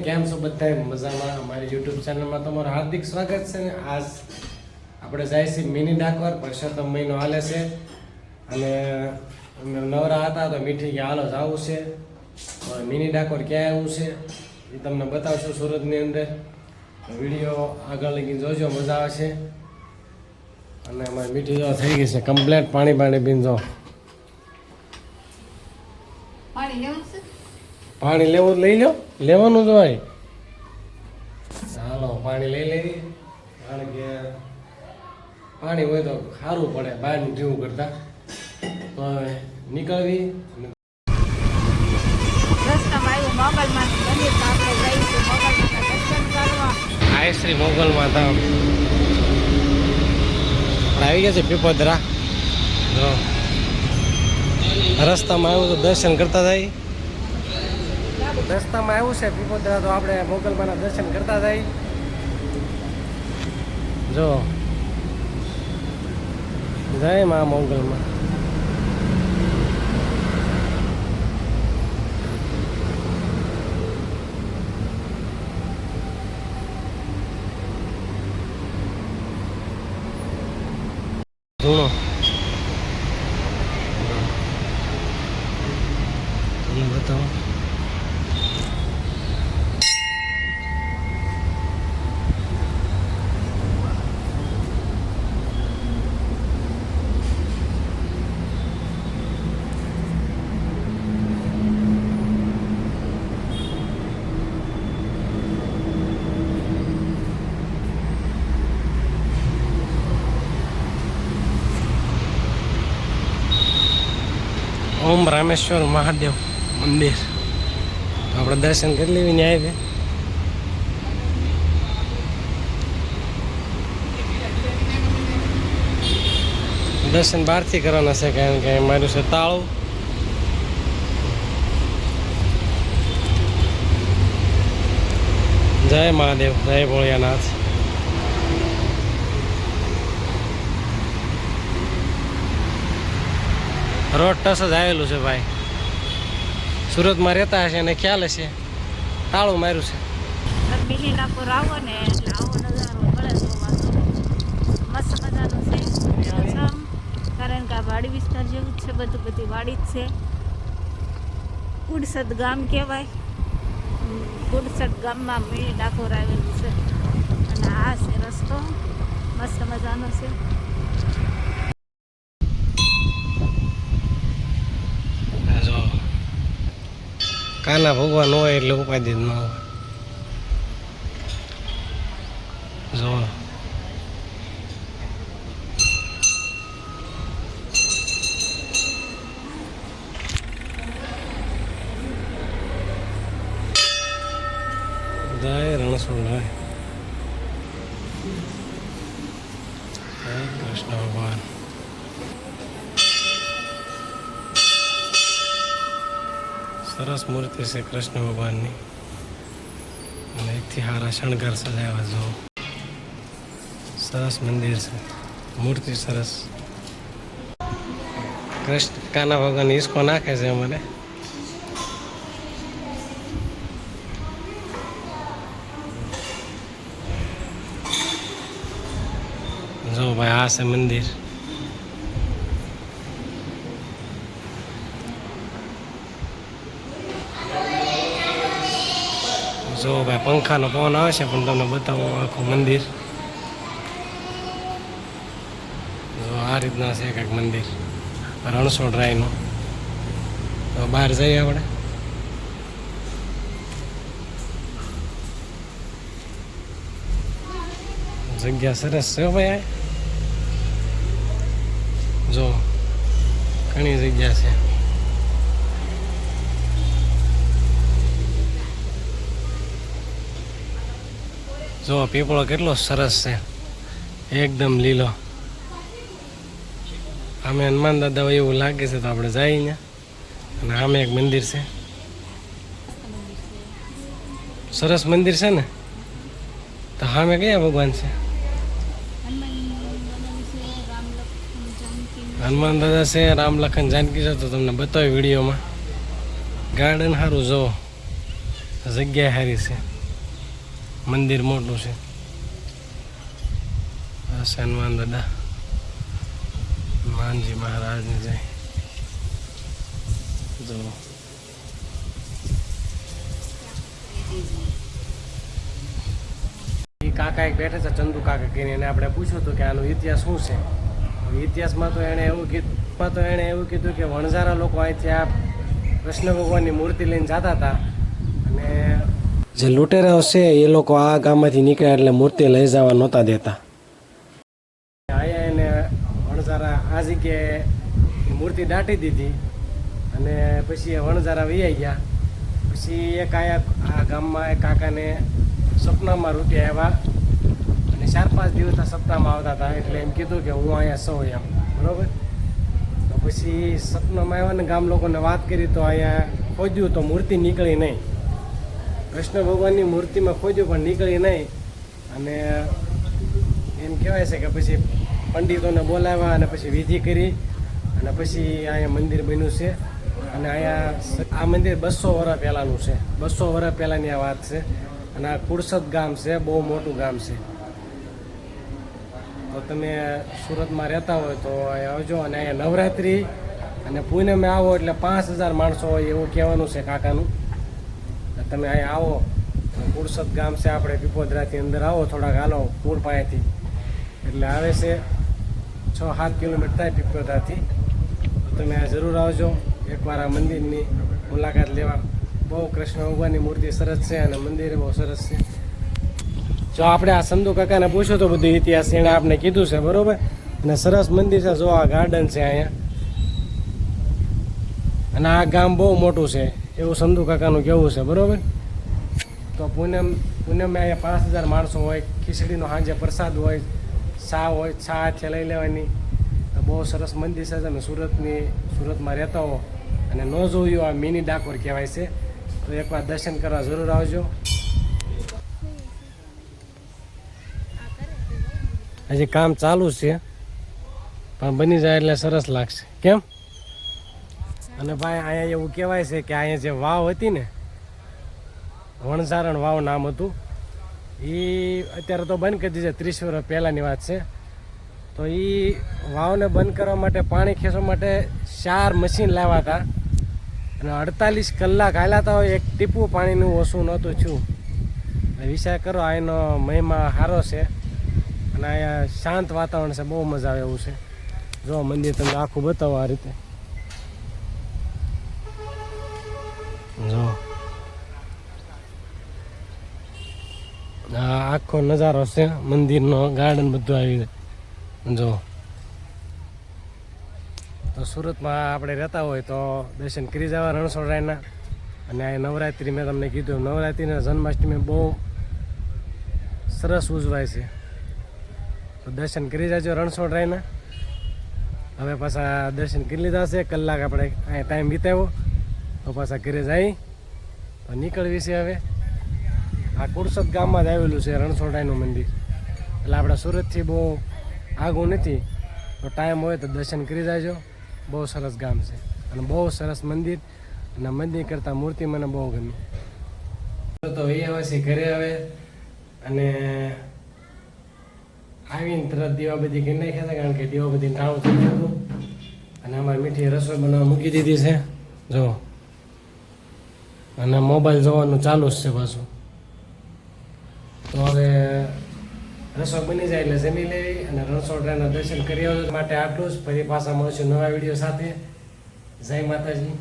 કેમ છો બધા મજામાં? અમારી યુટ્યુબ ચેનલમાં તમારું હાર્દિક સ્વાગત છે ને આજ આપણે જાય છે મિની ડાકોર. પરસોત્તમ મહિનો હાલે છે અને અમે નવરા હતા તો મીઠી કે હાલો જવું છે. મિની ડાકોર ક્યાં આવ્યું છે એ તમને બતાવશું સુરતની અંદર. વિડીયો આગળ લગી જોજો, મજા આવશે. અને અમારી મીઠી જો થઈ ગઈ છે કમ્પ્લેટ, પાણી પીને જો. પાણી લેવું લઈ લો, લેવાનું જ હોય. ચાલો પાણી લઈ લેવી, કારણ કે પાણી હોય તો સારું પડે બહારનું પીવું કરતા. તો હવે નીકળવી. આય શ્રી મોગલમાં તો આવી ગયા છે પીપોદરા. જો રસ્તામાં આવ્યું તો દર્શન કરતા જાય. રસ્તામાં આવ્યું છે પીપોદરા તો આપણે મોગલમાના દર્શન કરતા જાય. જો જય મા મોગલમાં. ધૂણો તમને બતાવો. ઓમ રામેશ્વર મહાદેવ મંદિર આપણે દર્શન કરી લેવી ને આવે. દર્શન બહારથી કરવાના છે કારણ કે મારું છે તાળું. જય મહાદેવ, જય ભોળિયાનાથ. રોડ ટસ જ આવેલું છે ભાઈ. સુરતમાં રહેતા હશે અને ખ્યાલ હશે. તાળું માર્યું છે. મિની ડાકોર આવો ને એટલે આવો નજારો મળે જોવાનો. મસ્ત મજાનું છે. કારણ કે આ વાડી વિસ્તાર જેવું જ છે, બધી વાડી જ છે. કુડસદ ગામ કહેવાય. કુડસદ ગામમાં મિની ડાકોર આવેલું છે અને આ છે રસ્તો, મસ્ત મજાનો છે. કાના ભગવાન હોય એટલે ઉપાધિ જ ન હોય. જો જય રણછોડ, જય કૃષ્ણ ભગવાન. સરસ મૂર્તિ છે કૃષ્ણ ભગવાનની અને એકથી હારા શણગાર સજાવ્યા. જો સરસ મંદિર છે, મૂર્તિ સરસ. કૃષ્ણ કાના ભગવાન હિસકો નાખે છે અમારે. જો ભાઈ આ છે મંદિર. જો ભાઈ પંખાનો પવન આવે છે પણ તમને બતાવું આખું મંદિર. જો આ રીતના છે કંઈક મંદિર રણછોડ રાયનું. તો બહાર જઈએ આપણે. જગ્યા સરસ છે ભાઈ. જો ઘણી જગ્યા છે. જો પીપળો કેટલો સરસ છે, એકદમ લીલો. આમે હનુમાન દાદા હોય એવું લાગે છે તો આપણે જઈએ ને. અને આમે એક મંદિર છે, સરસ મંદિર છે ને. તો સામે કયા ભગવાન છે? હનુમાન દાદા છે, રામ લખન જાનકી છે. તો તમને બતાવ્યું વિડીયોમાં. ગાર્ડન સારું, જો જગ્યા સારી છે. મંદિર મોટું છે. આ છે હનુમાન દાદા, હનુમાનજી મહારાજની જય. જો એ કાકા એક બેઠા છે, ચંદુ કાકા કહીને, એને આપણે પૂછ્યું હતું કે આનો ઇતિહાસ શું છે. ઇતિહાસમાં તો એણે એવું કીધું કે વણઝારા લોકો અહીંથી આ કૃષ્ણ ભગવાનની મૂર્તિ લઈને જતા હતા, અને જે લૂંટેરાઓ છે એ લોકો આ ગામમાંથી નીકળ્યા એટલે મૂર્તિ લઈ જવા નહોતા દેતા. અહીંયા એને વણઝારા આ જગ્યાએ મૂર્તિ દાટી દીધી, અને પછી એ વણઝારા વૈયા ગયા. પછી એક આ ગામમાં એક કાકાને સપનામાં રૂપિયા આવ્યા, અને 4-5 દિવસના સપનામાં આવતા હતા, એટલે એમ કીધું કે હું અહીંયા સૌ એમ, બરાબર. તો પછી સપનામાં આવ્યા ને ગામ લોકોને વાત કરી, તો અહીંયા ખોજ્યું તો મૂર્તિ નીકળી નહીં. કૃષ્ણ ભગવાનની મૂર્તિમાં ખોજ્યું પણ નીકળી નહીં, અને એમ કહેવાય છે કે પછી પંડિતોને બોલાવ્યા અને પછી વિધિ કરી, અને પછી અહીંયા મંદિર બન્યું છે. અને અહીંયા આ મંદિર 200 વર્ષ પહેલાંનું છે, 200 વર્ષ પહેલાંની આ વાત છે. અને આ કુરસદ ગામ છે, બહુ મોટું ગામ છે. તો તમે સુરતમાં રહેતા હોય તો અહીંયા આવજો. અને અહીંયા નવરાત્રિ અને પૂનમે આવો એટલે 5000 માણસો હોય એવું કહેવાનું છે કાકાનું. તમે અહીંયા આવો, કુરસદ ગામ છે, આપણે પીપોદરાથી અંદર આવો, થોડાક હાલો પૂર પાસેથી, એટલે આવે છે 6-7 કિલોમીટર થાય પીપોદરાથી. તમે આ જરૂર આવજો, એકવાર આ મંદિરની મુલાકાત લેવા. બહુ કૃષ્ણ ભગવાનની મૂર્તિ સરસ છે, અને મંદિર બહુ સરસ છે. જો આપણે આ સંધુ કાકાને પૂછ્યો તો બધું ઇતિહાસ, એણે આપણે કીધું છે, બરાબર. અને સરસ મંદિર છે, જો આ ગાર્ડન છે અહીંયા, અને આ ગામ બહુ મોટું છે એવું સંધુ કાકાનું કહેવું છે, બરાબર. તો પૂનમે અહીંયા 5000 માણસો હોય, ખીચડીનો સાંજે પ્રસાદ હોય, ચા હોય, ચા હાથે લઈ લેવાની. તો બહુ સરસ મંદિર છે. તમે સુરતમાં રહેતા હો અને ન જોયું, આ મિની ડાકોર કહેવાય છે, તો એકવાર દર્શન કરવા જરૂર આવજો. હજી કામ ચાલુ છે, પણ બની જાય એટલે સરસ લાગશે. કેમ? અને ભાઈ અહીંયા એવું કહેવાય છે કે અહીંયા જે વાવ હતી ને, વણઝારણ વાવ નામ હતું, એ અત્યારે તો બંધ કરી દીધી, 30 વર્ષ પહેલાંની વાત છે. તો એ વાવને બંધ કરવા માટે, પાણી ખેંચવા માટે 4 મશીન લાવ્યા હતા, અને 48 કલાક હાલ્યા હતા, એક ટીપું પાણીનું ઓછું નહોતું થયું. વિચાર કરો, આ એનો મહિમા સારો છે. અને અહીંયા શાંત વાતાવરણ છે, બહુ મજા આવે એવું છે. જો મંદિર તમને આખું બતાવો આ રીતે. જો આ આખો નજારો છે મંદિરનો, ગાર્ડન બધું આવી જાય. જો તો સુરતમાં આપણે રહેતા હોય તો દર્શન કરી જવા રણછોડરાયના. અને આ નવરાત્રિ મેં તમને કીધું, નવરાત્રિના જન્માષ્ટમી બહુ સરસ ઉજવાય છે, તો દર્શન કરી જાજો રણછોડરાયના. હવે પાછા દર્શન કરી લીધા છે, કલાક આપણે અહીંયા ટાઈમ વિતાવ્યો, તો પાછા ઘરે જઈ તો નીકળવી છે. હવે આ કુરસદ ગામમાં જ આવેલું છે રણછોડરાયનું મંદિર, એટલે આપણે સુરતથી બહુ આગું નથી, તો ટાઈમ હોય તો દર્શન કરી જાજો. બહુ સરસ ગામ છે, અને બહુ સરસ મંદિર, અને મંદિર કરતાં મૂર્તિ મને બહુ ગમી. તો એ હવે છે ઘરે હવે, અને આવીને તરત દીવાબત્તી કરી નાખ્યા હતા, કારણ કે દીવાબત્તી ટાણું થઈ ગયું હતું. અને અમારે મીઠી રસોઈ બનાવવા મૂકી દીધી છે, જો. અને મોબાઈલ જોવાનું ચાલુ જ છે પાછું. તો હવે રસોઈ બની જાય એટલે જમી લેવી, અને રણછોડરાયના દર્શન કરી આવજો. માટે આટલું જ. ફરી પાછા મળશું નવા વિડીયો સાથે. જય માતાજી.